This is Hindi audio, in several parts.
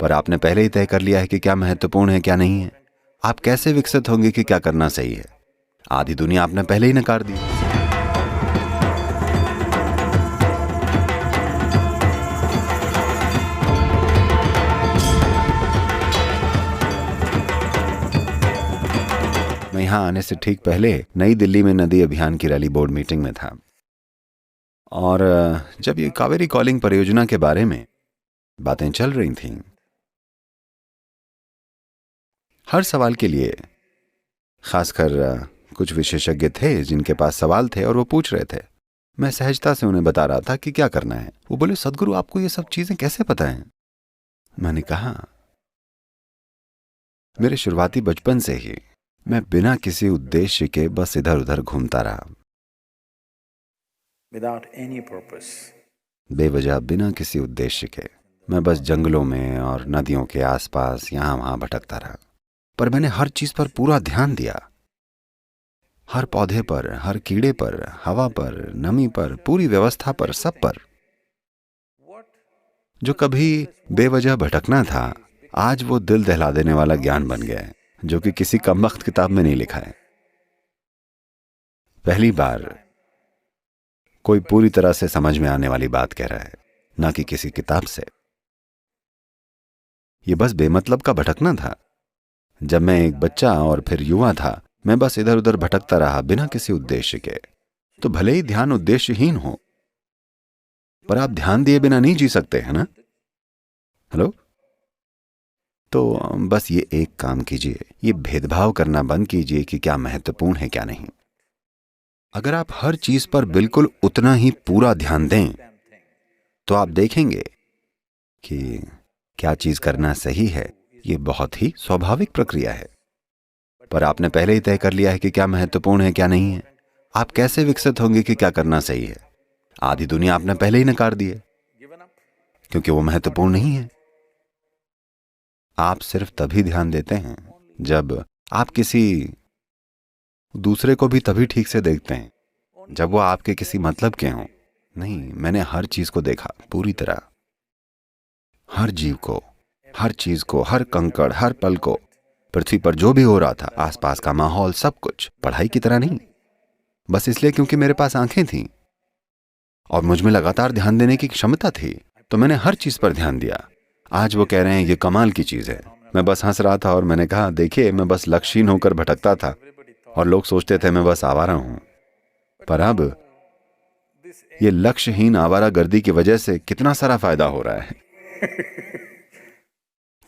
पर आपने पहले ही तय कर लिया है कि क्या महत्वपूर्ण है क्या नहीं है। आप कैसे विकसित होंगे कि क्या करना सही है? आधी दुनिया आपने पहले ही नकार दी। मैं यहाँ आने से ठीक पहले नई दिल्ली में नदी अभियान की रैली बोर्ड मीटिंग में था, और जब ये कावेरी कॉलिंग परियोजना के बारे में बातें चल रही थीं, हर सवाल के लिए खासकर कुछ विशेषज्ञ थे जिनके पास सवाल थे और वो पूछ रहे थे। मैं सहजता से उन्हें बता रहा था कि क्या करना है। वो बोले, सदगुरु आपको ये सब चीजें कैसे पता हैं? मैंने कहा, मेरे शुरुआती बचपन से ही मैं बिना किसी उद्देश्य के बस इधर उधर घूमता रहा, बेवजह बिना किसी उद्देश्य के। मैं बस जंगलों में और नदियों के आसपास यहां वहां भटकता रहा, पर मैंने हर चीज पर पूरा ध्यान दिया। हर पौधे पर, हर कीड़े पर, हवा पर, नमी पर, पूरी व्यवस्था पर, सब पर। जो कभी बेवजह भटकना था, आज वो दिल दहला देने वाला ज्ञान बन गया है, जो कि किसी कमबख्त किताब में नहीं लिखा है। पहली बार कोई पूरी तरह से समझ में आने वाली बात कह रहा है, ना कि किसी किताब से। ये बस बेमतलब का भटकना था। जब मैं एक बच्चा और फिर युवा था, मैं बस इधर उधर भटकता रहा बिना किसी उद्देश्य के। तो भले ही ध्यान उद्देश्यहीन हो, पर आप ध्यान दिए बिना नहीं जी सकते, है ना? हेलो? तो बस ये एक काम कीजिए, ये भेदभाव करना बंद कीजिए कि क्या महत्वपूर्ण है क्या नहीं। अगर आप हर चीज पर बिल्कुल उतना ही पूरा ध्यान दें, तो आप देखेंगे कि क्या चीज करना सही है। ये बहुत ही स्वाभाविक प्रक्रिया है, पर आपने पहले ही तय कर लिया है कि क्या महत्वपूर्ण है क्या नहीं है। आप कैसे विकसित होंगे कि क्या करना सही है? आधी दुनिया आपने पहले ही नकार दी है, क्योंकि वो महत्वपूर्ण नहीं है। आप सिर्फ तभी ध्यान देते हैं जब आप किसी दूसरे को भी तभी ठीक से देखते हैं जब वो आपके किसी मतलब के हों। नहीं, मैंने हर चीज को देखा पूरी तरह, हर जीव को, हर चीज को, हर कंकड़, हर पल को, पृथ्वी पर जो भी हो रहा था, आसपास का माहौल, सब कुछ। पढ़ाई की तरह नहीं, बस इसलिए क्योंकि मेरे पास आंखें थीं और मुझ में लगातार ध्यान देने की क्षमता थी, तो मैंने हर चीज पर ध्यान दिया। आज वो कह रहे हैं ये कमाल की चीज है। मैं बस हंस रहा था और मैंने कहा, देखिए, मैं बस लक्ष्यहीन होकर भटकता था और लोग सोचते थे मैं बस आवारा हूं, पर अब ये लक्ष्यहीन आवारागर्दी की वजह से कितना सारा फायदा हो रहा है।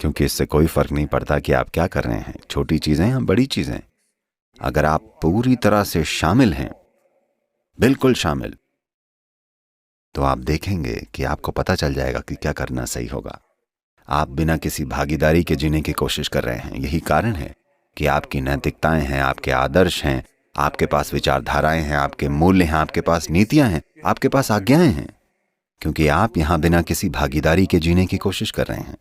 क्योंकि इससे कोई फर्क नहीं पड़ता कि आप क्या कर रहे हैं, छोटी चीजें या बड़ी चीजें। अगर आप पूरी तरह से शामिल हैं, बिल्कुल शामिल, तो आप देखेंगे कि आपको पता चल जाएगा कि क्या करना सही होगा। आप बिना किसी भागीदारी के जीने की कोशिश कर रहे हैं। यही कारण है कि आपकी नैतिकताएं हैं, आपके आदर्श हैं, आपके पास विचारधाराएं हैं, आपके मूल्य हैं, आपके पास नीतियां हैं, आपके पास आज्ञाएं हैं, क्योंकि आप यहां बिना किसी भागीदारी के जीने की कोशिश कर रहे हैं।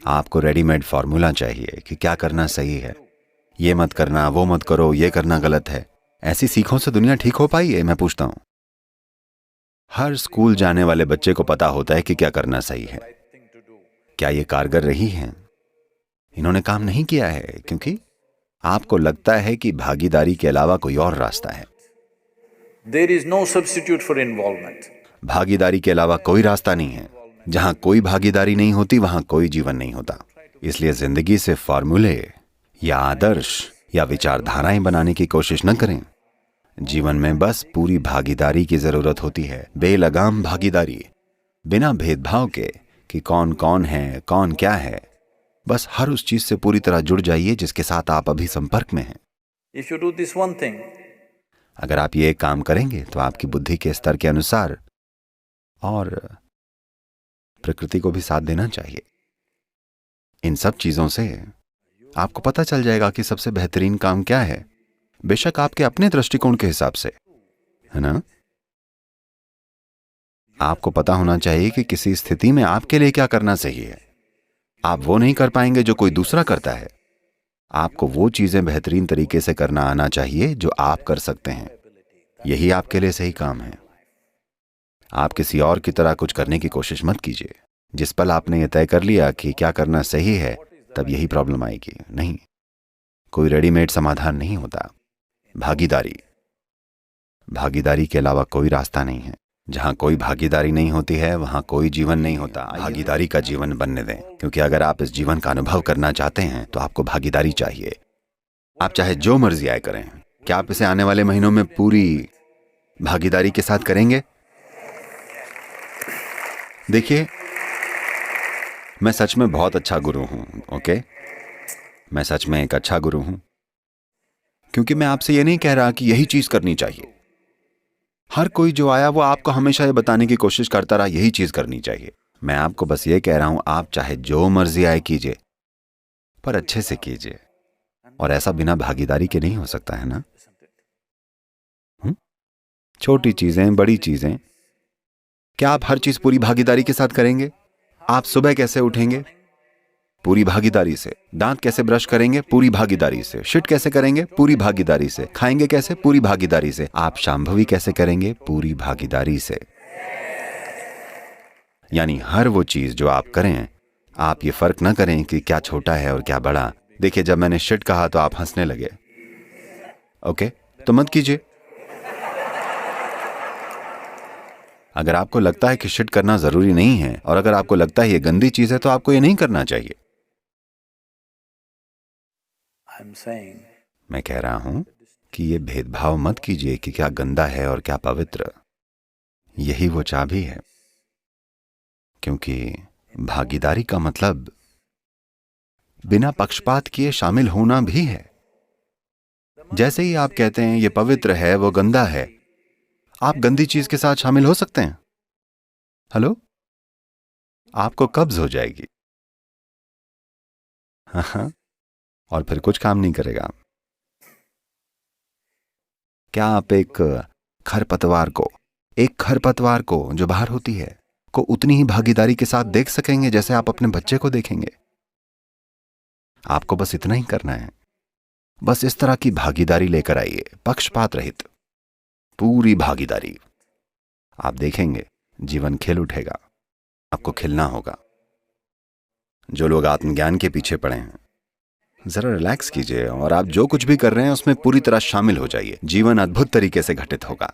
आपको रेडीमेड फॉर्मूला चाहिए कि क्या करना सही है। ये मत करना, वो मत करो, ये करना गलत है। ऐसी सीखों से दुनिया ठीक हो पाई है? मैं पूछता हूं। हर स्कूल जाने वाले बच्चे को पता होता है कि क्या करना सही है। क्या ये कारगर रही है? इन्होंने काम नहीं किया है क्योंकि आपको लगता है कि भागीदारी के अलावा कोई और रास्ता है। There is no substitute for involvement. भागीदारी के अलावा कोई रास्ता नहीं है। जहां कोई भागीदारी नहीं होती वहां कोई जीवन नहीं होता। इसलिए जिंदगी से फॉर्मूले या आदर्श या विचारधाराएं बनाने की कोशिश न करें। जीवन में बस पूरी भागीदारी की जरूरत होती है, बेलगाम भागीदारी, बिना भेदभाव के कि कौन कौन है, कौन क्या है। बस हर उस चीज से पूरी तरह जुड़ जाइए जिसके साथ आप अभी संपर्क में हैं। If you do this one thing, अगर आप ये काम करेंगे तो आपकी बुद्धि के स्तर के अनुसार और प्रकृति को भी साथ देना चाहिए। इन सब चीजों से आपको पता चल जाएगा कि सबसे बेहतरीन काम क्या है, बेशक आपके अपने दृष्टिकोण के हिसाब से, है ना? आपको पता होना चाहिए कि किसी स्थिति में आपके लिए क्या करना सही है। आप वो नहीं कर पाएंगे जो कोई दूसरा करता है। आपको वो चीजें बेहतरीन तरीके से करना आना चाहिए जो आप कर सकते हैं। यही आपके लिए सही काम है। आप किसी और की तरह कुछ करने की कोशिश मत कीजिए। जिस पल आपने ये तय कर लिया कि क्या करना सही है, तब यही प्रॉब्लम आएगी। नहीं, कोई रेडीमेड समाधान नहीं होता। भागीदारी के अलावा कोई रास्ता नहीं है। जहां कोई भागीदारी नहीं होती है वहां कोई जीवन नहीं होता। भागीदारी का जीवन बनने दें, क्योंकि अगर आप इस जीवन का अनुभव करना चाहते हैं तो आपको भागीदारी चाहिए। आप चाहे जो मर्जी आए करें, क्या आप इसे आने वाले महीनों में पूरी भागीदारी के साथ करेंगे? देखिए, मैं सच में बहुत अच्छा गुरु हूं, ओके? मैं सच में एक अच्छा गुरु हूं, क्योंकि मैं आपसे ये नहीं कह रहा कि यही चीज करनी चाहिए। हर कोई जो आया वो आपको हमेशा ये बताने की कोशिश करता रहा यही चीज करनी चाहिए। मैं आपको बस ये कह रहा हूं, आप चाहे जो मर्जी आए कीजिए, पर अच्छे से कीजिए। और ऐसा बिना भागीदारी के नहीं हो सकता, है ना? छोटी चीजें, बड़ी चीजें, क्या आप हर चीज पूरी भागीदारी के साथ करेंगे? आप सुबह कैसे उठेंगे? पूरी भागीदारी से। दांत कैसे ब्रश करेंगे? पूरी भागीदारी से। शिट कैसे करेंगे? पूरी भागीदारी से। खाएंगे कैसे? पूरी भागीदारी से। आप शांभवी कैसे करेंगे? पूरी भागीदारी से। यानी हर वो चीज जो आप करें, आप ये फर्क ना करें कि क्या छोटा है और क्या बड़ा। देखिए, जब मैंने शिट कहा तो आप हंसने लगे, ओके? तो मत कीजिए। अगर आपको लगता है कि शिट करना जरूरी नहीं है, और अगर आपको लगता है ये गंदी चीज है, तो आपको ये नहीं करना चाहिए। मैं कह रहा हूं कि ये भेदभाव मत कीजिए कि क्या गंदा है और क्या पवित्र। यही वो चाबी है, क्योंकि भागीदारी का मतलब बिना पक्षपात किए शामिल होना भी है। जैसे ही आप कहते हैं ये पवित्र है, वो गंदा है, आप गंदी चीज के साथ शामिल हो सकते हैं। हेलो, आपको कब्ज हो जाएगी। हाँ, और फिर कुछ काम नहीं करेगा। क्या आप एक खरपतवार को जो बाहर होती है को उतनी ही भागीदारी के साथ देख सकेंगे जैसे आप अपने बच्चे को देखेंगे? आपको बस इतना ही करना है। बस इस तरह की भागीदारी लेकर आइए, पक्षपात रहित, पूरी भागीदारी। आप देखेंगे जीवन खिल उठेगा। आपको खिलना होगा। जो लोग आत्मज्ञान के पीछे पड़े हैं, जरा रिलैक्स कीजिए और आप जो कुछ भी कर रहे हैं उसमें पूरी तरह शामिल हो जाइए। जीवन अद्भुत तरीके से घटित होगा।